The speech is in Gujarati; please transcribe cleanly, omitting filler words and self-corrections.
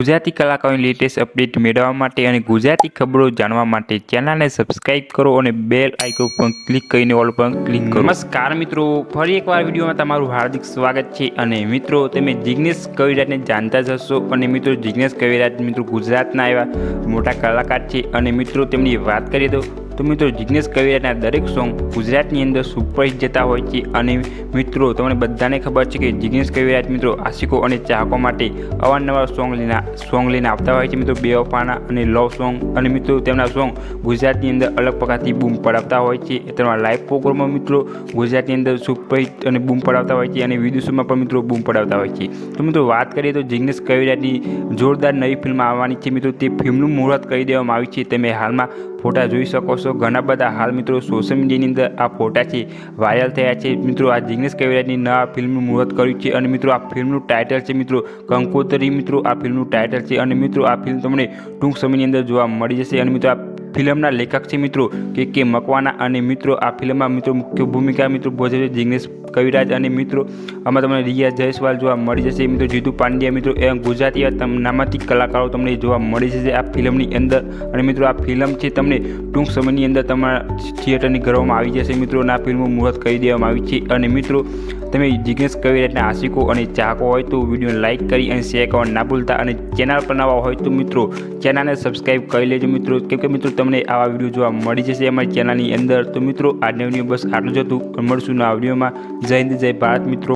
ગુજરાતી કલાકારોની લેટેસ્ટ અપડેટ મેળવવા માટે અને ગુજરાતી ખબરો જાણવા માટે ચેનલને સબસ્ક્રાઇબ કરો અને બેલ આઇકોન પર ક્લિક કરીને ઓલ પર ક્લિક કરો। નમસ્કાર મિત્રો, ફરી એકવાર વિડીયોમાં તમારું હાર્દિક સ્વાગત છે। અને મિત્રો, તમે જિગ્નેશ કવિરાજને જાણતા જ હશો અને મિત્રો જિગ્નેશ કવિરાજ મિત્રો ગુજરાતના એવા મોટા કલાકાર છે અને મિત્રો તેમની વાત કરીએ તો મિત્રો જિગ્નેશ કવિરાજના દરેક સોંગ ગુજરાતની અંદર સુપરહિટ જતા હોય છે। અને મિત્રો તમને બધાને ખબર છે કે જિગ્નેશ કવિરાજ મિત્રો આશિકો અને ચાહકો માટે અવારનવાર સોંગ લઈને આવતા હોય છે મિત્રો, બેવફાના અને લવ સોંગ। અને મિત્રો તેમના સોંગ ગુજરાતની અંદર અલગ પ્રકારથી બૂમ પડાવતા હોય છે। તેમના લાઈવ પ્રોગ્રામમાં મિત્રો ગુજરાતની અંદર સુપરહિટ અને બૂમ પડાવતા હોય છે અને વિદેશોમાં પણ મિત્રો બૂમ પડાવતા હોય છે। તો મિત્રો વાત કરીએ તો જિગ્નેશ કવિરાજની જોરદાર નવી ફિલ્મ આવવાની છે મિત્રો, તે ફિલ્મનું મુહૂર્ત કરી દેવામાં આવ્યું છે। તમે હાલમાં ફોટા જોઈ શકો છો, ઘણા બધા હાલ મિત્રો સોશિયલ મીડિયાની અંદર આ ફોટા છે વાયરલ થયા છે મિત્રો। આ જિગ્નેશ કવિરાજની નવા ફિલ્મનું મુહૂર્ત કર્યું છે અને મિત્રો આ ફિલ્મનું ટાઇટલ છે મિત્રો કંકોત્રી। મિત્રો આ ફિલ્મનું ટાઇટલ છે અને મિત્રો આ ફિલ્મ તમને ટૂંક સમયની અંદર જોવા મળી જશે। અને મિત્રો આ ફિલ્મના લેખક છે મિત્રો કે મકવાના અને મિત્રો આ ફિલ્મમાં મિત્રો મુખ્ય ભૂમિકા મિત્રો ભજવે જિગ્નેશ કવિરાજ। અને મિત્રો આમાં તમને રિયા જયસ્વાલ જોવા મળી જશે મિત્રો, જીતુ પાંડ્યા મિત્રો એ ગુજરાતી નામાંકિત કલાકારો તમને જોવા મળી જશે આ ફિલ્મની અંદર। અને મિત્રો આ ફિલ્મ છે તમને ટૂંક સમયની અંદર તમારા થિયેટરની ઘરોમાં આવી જશે મિત્રો, અને આ ફિલ્મનું મુહૂર્ત કરી દેવામાં આવી છે। અને મિત્રો તમે જિગ્નેશ કવિરાજના આશિકો અને ચાહકો હોય તો વિડીયોને લાઇક કરી અને શેર કરવા ના ભૂલતા, અને ચેનલ પર નવા હોય તો મિત્રો ચેનલને સબસ્ક્રાઈબ કરી લેજો મિત્રો, કેમ કે મિત્રો તમને આવા વિડીયો જોવા મળી જશે અમારી ચેનલની અંદર। તો મિત્રો આજનો વિડીયો બસ આટલું જ હતું, મળશું નવા વિડીયોમાં। જય હિન્દ, જય ભારત મિત્રો।